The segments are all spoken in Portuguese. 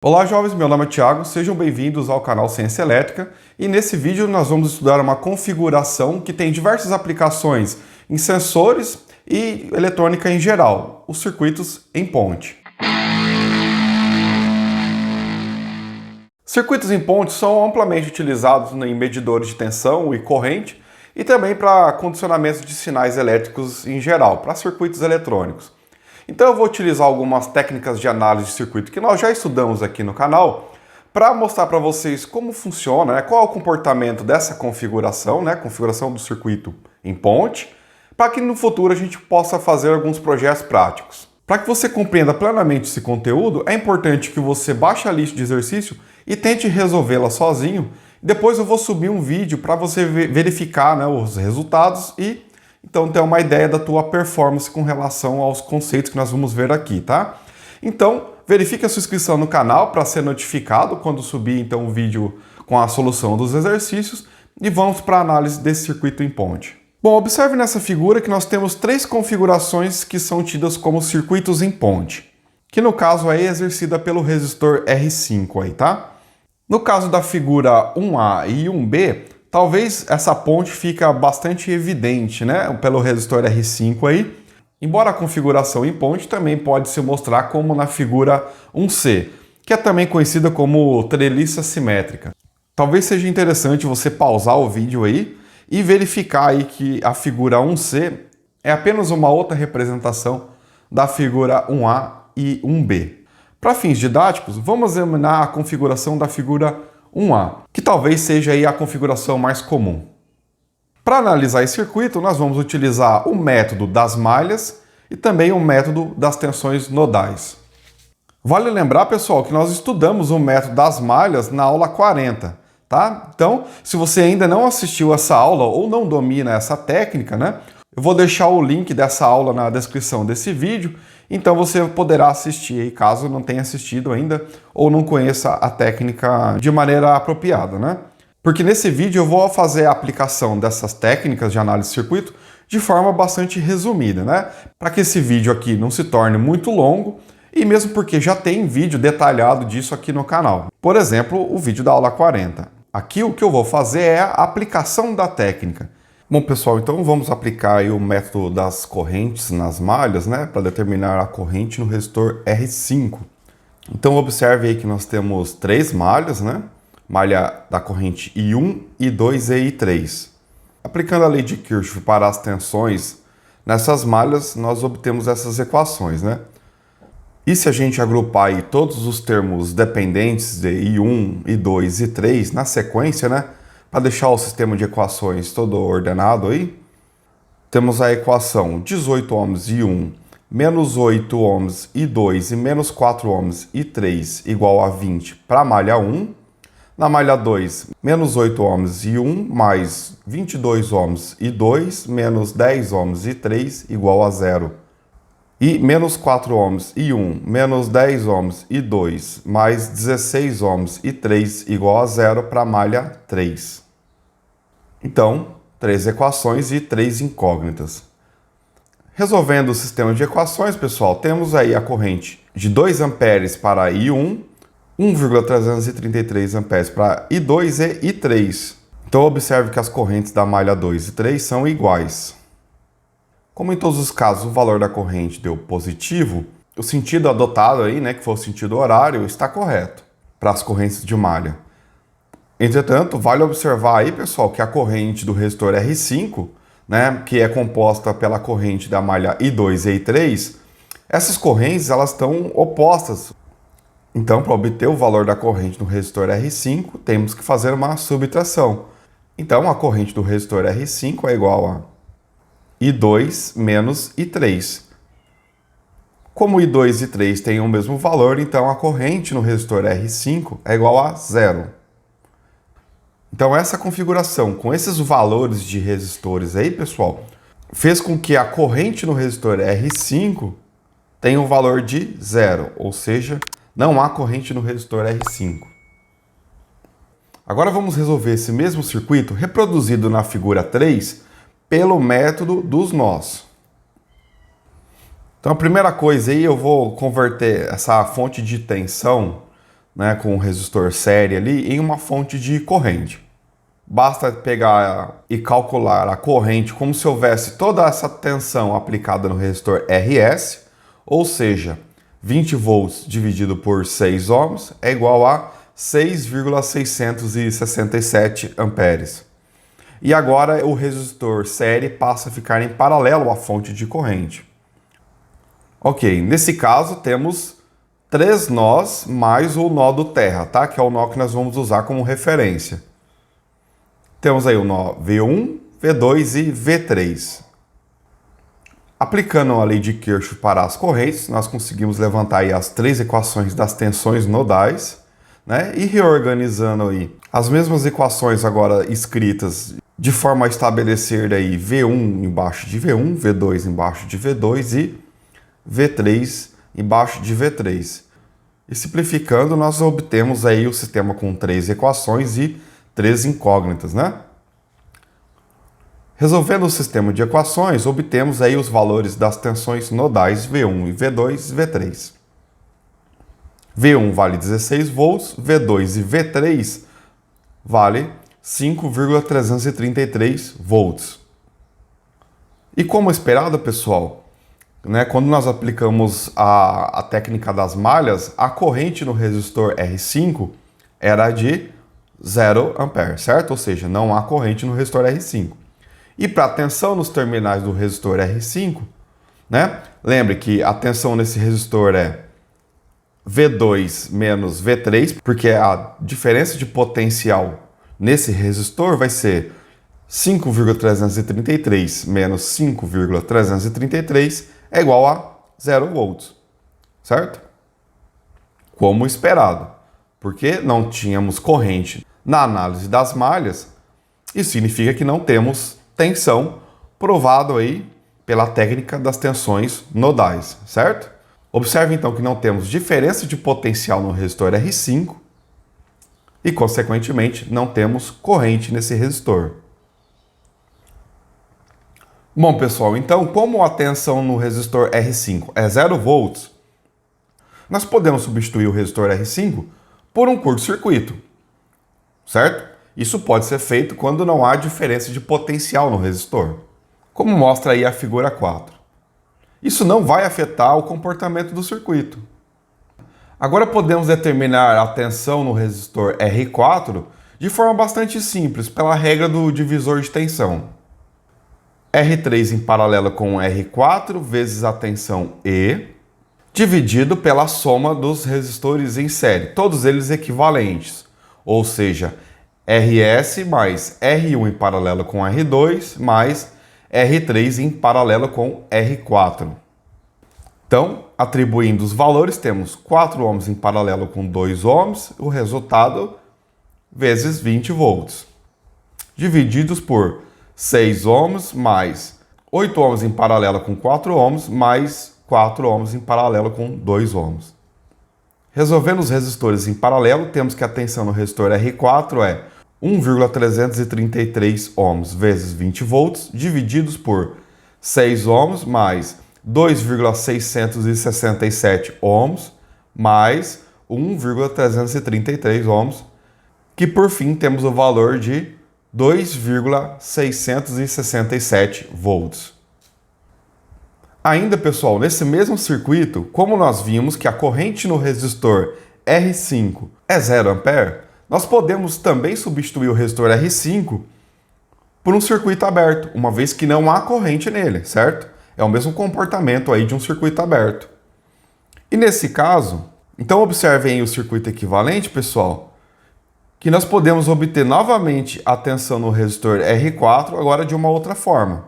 Olá jovens, meu nome é Thiago, sejam bem-vindos ao canal Ciência Elétrica e nesse vídeo nós vamos estudar uma configuração que tem diversas aplicações em sensores e eletrônica em geral, os circuitos em ponte. Circuitos em ponte são amplamente utilizados em medidores de tensão e corrente e também para condicionamento de sinais elétricos em geral, para circuitos eletrônicos. Então eu vou utilizar algumas técnicas de análise de circuito que nós já estudamos aqui no canal para mostrar para vocês como funciona, qual é o comportamento dessa configuração, configuração do circuito em ponte, para que no futuro a gente possa fazer alguns projetos práticos. Para que você compreenda plenamente esse conteúdo, é importante que você baixe a lista de exercício e tente resolvê-la sozinho. Depois eu vou subir um vídeo para você verificar os resultados e então ter uma ideia da tua performance com relação aos conceitos que nós vamos ver aqui, tá? Então, verifique a sua inscrição no canal para ser notificado quando subir então o vídeo com a solução dos exercícios e vamos para a análise desse circuito em ponte. Bom, observe nessa figura que nós temos três configurações que são tidas como circuitos em ponte, que no caso é exercida pelo resistor R5 aí, tá? No caso da figura 1A e 1B, talvez essa ponte fica bastante evidente, pelo resistor R5 aí, embora a configuração em ponte também pode se mostrar como na figura 1C, que é também conhecida como treliça simétrica. Talvez seja interessante você pausar o vídeo aí e verificar aí que a figura 1C é apenas uma outra representação da figura 1A e 1B. Para fins didáticos, vamos examinar a configuração da figura 1A, que talvez seja aí a configuração mais comum. Para analisar esse circuito, nós vamos utilizar o método das malhas e também o método das tensões nodais. Vale lembrar, pessoal, que nós estudamos o método das malhas na aula 40, tá? Então, se você ainda não assistiu essa aula ou não domina essa técnica, eu vou deixar o link dessa aula na descrição desse vídeo, então você poderá assistir aí, caso não tenha assistido ainda ou não conheça a técnica de maneira apropriada, Porque nesse vídeo eu vou fazer a aplicação dessas técnicas de análise de circuito de forma bastante resumida, Para que esse vídeo aqui não se torne muito longo e mesmo porque já tem vídeo detalhado disso aqui no canal. Por exemplo, o vídeo da aula 40. Aqui o que eu vou fazer é a aplicação da técnica. Bom, pessoal, então vamos aplicar aí o método das correntes nas malhas, para determinar a corrente no resistor R5. Então observe aí que nós temos três malhas, Malha da corrente I1, I2 e I3. Aplicando a lei de Kirchhoff para as tensões nessas malhas, nós obtemos essas equações, E se a gente agrupar aí todos os termos dependentes de I1, I2 e I3 na sequência, para deixar o sistema de equações todo ordenado aí, temos a equação 18 ohms I1 menos 8 ohms I2 e menos 4 ohms I3 igual a 20 para a malha 1. Na malha 2, menos 8 ohms I1 mais 22 ohms I2 menos 10 ohms I3 igual a 0. E menos 4 ohms I1 menos 10 ohms I2 mais 16 ohms I3 igual a 0 para a malha 3. Então, três equações e três incógnitas. Resolvendo o sistema de equações, pessoal, temos aí a corrente de 2 amperes para I1, 1,333 amperes para I2 e I3. Então, observe que as correntes da malha 2 e 3 são iguais. Como em todos os casos o valor da corrente deu positivo, o sentido adotado aí, que foi o sentido horário, está correto para as correntes de malha. Entretanto, vale observar aí, pessoal, que a corrente do resistor R5, que é composta pela corrente da malha I2 e I3, essas correntes elas estão opostas. Então, para obter o valor da corrente do resistor R5, temos que fazer uma subtração. Então, a corrente do resistor R5 é igual a I2 menos I3. Como I2 e I3 têm o mesmo valor, então a corrente no resistor R5 é igual a 0. Então essa configuração com esses valores de resistores aí, pessoal, fez com que a corrente no resistor R5 tenha um valor de 0, ou seja, não há corrente no resistor R5. Agora vamos resolver esse mesmo circuito reproduzido na figura 3 pelo método dos nós. Então a primeira coisa aí, eu vou converter essa fonte de tensão né, com o resistor série ali, em uma fonte de corrente. Basta pegar e calcular a corrente como se houvesse toda essa tensão aplicada no resistor RS, ou seja, 20 volts dividido por 6 ohms é igual a 6,667 amperes. E agora o resistor série passa a ficar em paralelo à fonte de corrente. Ok, nesse caso temos 3 nós mais o nó do terra, tá? Que é o nó que nós vamos usar como referência. Temos aí o nó V1, V2 e V3. Aplicando a lei de Kirchhoff para as correntes, nós conseguimos levantar aí as 3 equações das tensões nodais, né? E reorganizando aí as mesmas equações agora escritas de forma a estabelecer aí V1 embaixo de V1, V2 embaixo de V2 e V3 embaixo de V3. E simplificando, nós obtemos aí o sistema com 3 equações e 3 incógnitas, né? Resolvendo o sistema de equações, obtemos aí os valores das tensões nodais V1 e V2 e V3. V1 vale 16 volts, V2 e V3 vale 5,333 volts. E como esperado, pessoal, né, quando nós aplicamos a técnica das malhas, a corrente no resistor R5 era de 0 ampere, certo? Ou seja, não há corrente no resistor R5. E para a tensão nos terminais do resistor R5, né, lembre que a tensão nesse resistor é V2 menos V3, porque a diferença de potencial nesse resistor vai ser 5,333 menos 5,333 é igual a 0 volts, certo? Como esperado, porque não tínhamos corrente na análise das malhas, isso significa que não temos tensão, provado aí pela técnica das tensões nodais, certo? Observe então que não temos diferença de potencial no resistor R5 e, consequentemente, não temos corrente nesse resistor. Bom, pessoal, então, como a tensão no resistor R5 é 0 volts, nós podemos substituir o resistor R5 por um curto-circuito, certo? Isso pode ser feito quando não há diferença de potencial no resistor, como mostra aí a figura 4. Isso não vai afetar o comportamento do circuito. Agora podemos determinar a tensão no resistor R4 de forma bastante simples, pela regra do divisor de tensão. R3 em paralelo com R4 vezes a tensão E, dividido pela soma dos resistores em série, todos eles equivalentes, ou seja, RS mais R1 em paralelo com R2 mais R3 em paralelo com R4. Então, atribuindo os valores, temos 4 ohms em paralelo com 2 ohms, o resultado vezes 20 volts, divididos por 6 ohms mais 8 ohms em paralelo com 4 ohms mais 4 ohms em paralelo com 2 ohms. Resolvendo os resistores em paralelo, temos que a tensão no resistor R4 é 1,333 ohms vezes 20 volts, divididos por 6 ohms mais 2,667 ohms mais 1,333 ohms, que por fim temos o valor de 2,667 volts. Ainda, pessoal, nesse mesmo circuito, como nós vimos que a corrente no resistor R5 é 0 ampere, nós podemos também substituir o resistor R5 por um circuito aberto, uma vez que não há corrente nele, certo? É o mesmo comportamento aí de um circuito aberto. E nesse caso, então observem aí o circuito equivalente, pessoal, que nós podemos obter novamente a tensão no resistor R4, agora de uma outra forma,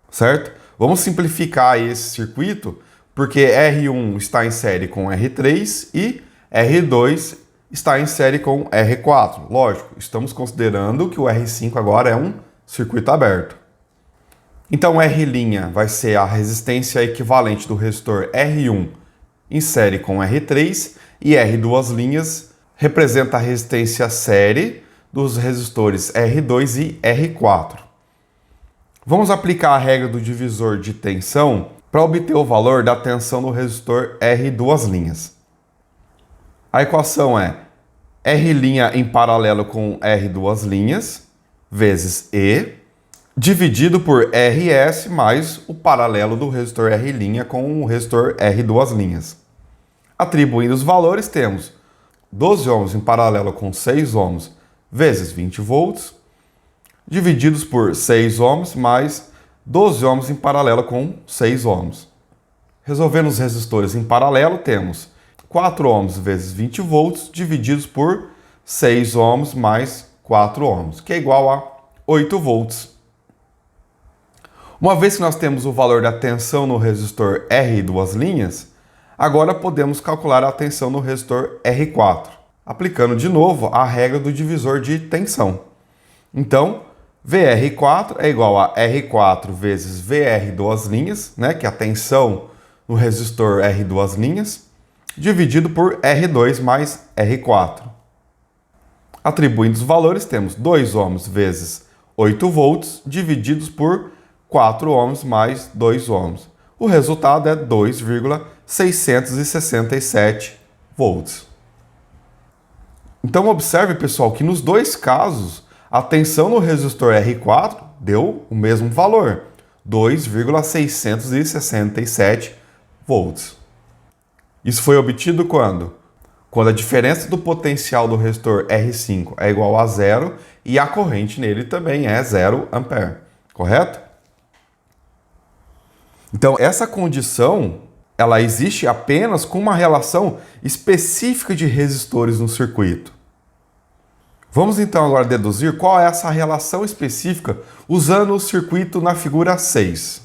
certo? Vamos simplificar aí esse circuito, porque R1 está em série com R3 e R2 está em série com R4. Lógico, estamos considerando que o R5 agora é um circuito aberto. Então R' vai ser a resistência equivalente do resistor R1 em série com R3 e R2' representa a resistência série dos resistores R2 e R4. Vamos aplicar a regra do divisor de tensão para obter o valor da tensão no resistor R2'. A equação é R' em paralelo com R duas linhas, vezes E, dividido por RS mais o paralelo do resistor R' com o resistor R duas linhas. Atribuindo os valores, temos 12 ohms em paralelo com 6 ohms vezes 20 volts, divididos por 6 ohms mais 12 ohms em paralelo com 6 ohms. Resolvendo os resistores em paralelo, temos 4 ohms vezes 20 volts divididos por 6 ohms mais 4 ohms, que é igual a 8 volts. Uma vez que nós temos o valor da tensão no resistor R duas linhas, agora podemos calcular a tensão no resistor R4, aplicando de novo a regra do divisor de tensão. Então, VR4 é igual a R4 vezes VR duas linhas, né, que é a tensão no resistor R duas linhas, dividido por R2 mais R4. Atribuindo os valores, temos 2 ohms vezes 8 volts divididos por 4 ohms mais 2 ohms. O resultado é 2,667 volts. Então observe, pessoal, que nos dois casos a tensão no resistor R4 deu o mesmo valor, 2,667 volts. Isso foi obtido quando? Quando a diferença do potencial do resistor R5 é igual a zero e a corrente nele também é 0 ampere, correto? Então, essa condição, ela existe apenas com uma relação específica de resistores no circuito. Vamos então agora deduzir qual é essa relação específica usando o circuito na figura 6.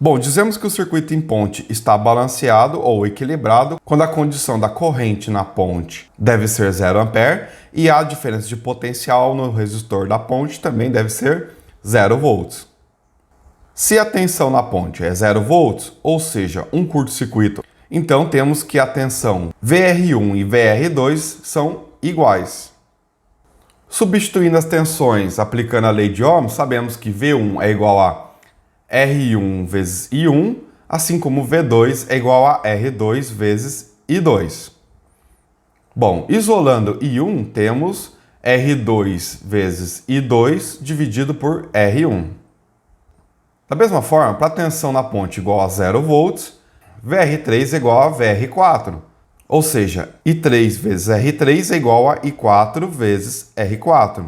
Bom, dizemos que o circuito em ponte está balanceado ou equilibrado quando a condição da corrente na ponte deve ser 0 ampere e a diferença de potencial no resistor da ponte também deve ser 0 volts. Se a tensão na ponte é 0 volts, ou seja, um curto-circuito, então temos que a tensão VR1 e VR2 são iguais. Substituindo as tensões aplicando a lei de Ohm, sabemos que V1 é igual a R1 vezes I1, assim como V2 é igual a R2 vezes I2. Bom, isolando I1, temos R2 vezes I2 dividido por R1. Da mesma forma, para a tensão na ponte igual a 0 volts, VR3 é igual a VR4. Ou seja, I3 vezes R3 é igual a I4 vezes R4.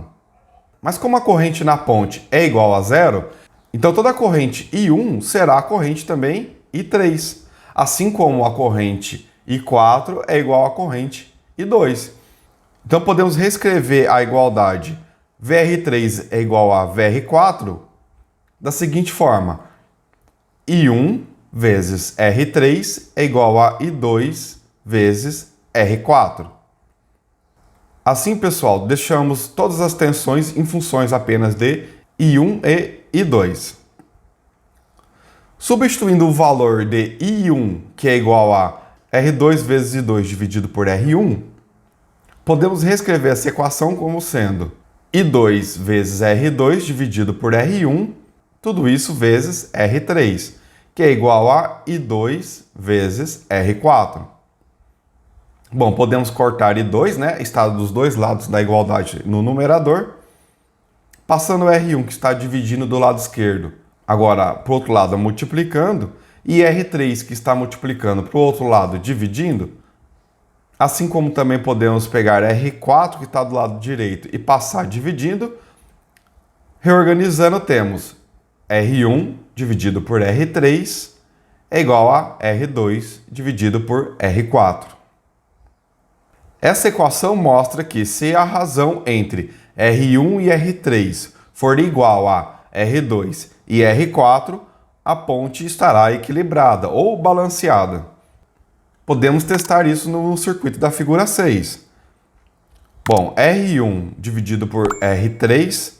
Mas como a corrente na ponte é igual a zero, então toda a corrente I1 será a corrente também I3. Assim como a corrente I4 é igual à corrente I2. Então podemos reescrever a igualdade VR3 é igual a VR4 da seguinte forma: I1 vezes R3 é igual a I2 vezes R4. Assim, pessoal, deixamos todas as tensões em funções apenas de I1 e I2. Substituindo o valor de I1, que é igual a R2 vezes I2 dividido por R1, podemos reescrever essa equação como sendo I2 vezes R2 dividido por R1, tudo isso vezes R3, que é igual a I2 vezes R4. Bom, podemos cortar I2, né? Está dos dois lados da igualdade no numerador. Passando o R1, que está dividindo do lado esquerdo, agora para o outro lado multiplicando, e R3, que está multiplicando para o outro lado dividindo. Assim como também podemos pegar R4, que está do lado direito, e passar dividindo. Reorganizando, temos R1 dividido por R3 é igual a R2 dividido por R4. Essa equação mostra que se a razão entre R1 e R3 for igual a R2 e R4, a ponte estará equilibrada ou balanceada. Podemos testar isso no circuito da figura 6. Bom, R1 dividido por R3,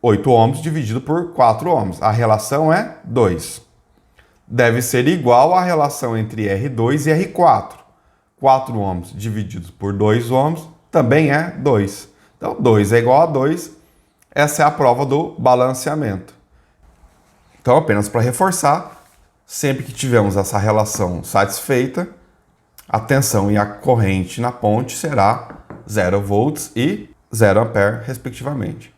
8 ohms dividido por 4 ohms. A relação é 2. Deve ser igual à relação entre R2 e R4. 4 ohms divididos por 2 ohms também é 2. Então, 2 é igual a 2. Essa é a prova do balanceamento. Então, apenas para reforçar, sempre que tivermos essa relação satisfeita, a tensão e a corrente na ponte será 0 volts e 0 ampere, respectivamente.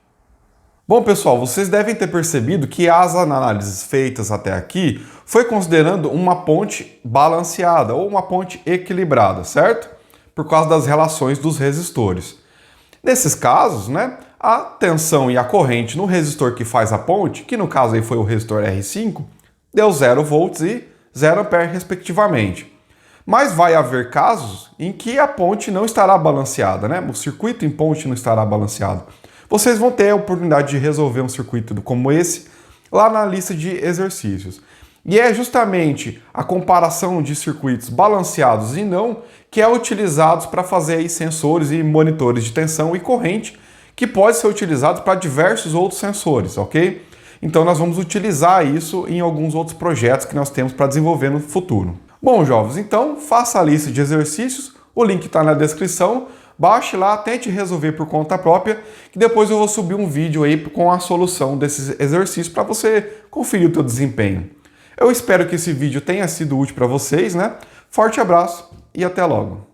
Bom, pessoal, vocês devem ter percebido que as análises feitas até aqui foi considerando uma ponte balanceada ou uma ponte equilibrada, certo? Por causa das relações dos resistores. Nesses casos, né, a tensão e a corrente no resistor que faz a ponte, que no caso aí foi o resistor R5, deu 0 volts e 0 ampere, respectivamente. Mas vai haver casos em que a ponte não estará balanceada, né? O circuito em ponte não estará balanceado. Vocês vão ter a oportunidade de resolver um circuito como esse lá na lista de exercícios. E é justamente a comparação de circuitos balanceados e não que é utilizados para fazer aí sensores e monitores de tensão e corrente, que pode ser utilizado para diversos outros sensores, ok? Então nós vamos utilizar isso em alguns outros projetos que nós temos para desenvolver no futuro. Bom, jovens, então faça a lista de exercícios, o link está na descrição. Baixe lá, tente resolver por conta própria, que depois eu vou subir um vídeo aí com a solução desses exercícios para você conferir o teu desempenho. Eu espero que esse vídeo tenha sido útil para vocês, né? Forte abraço e até logo!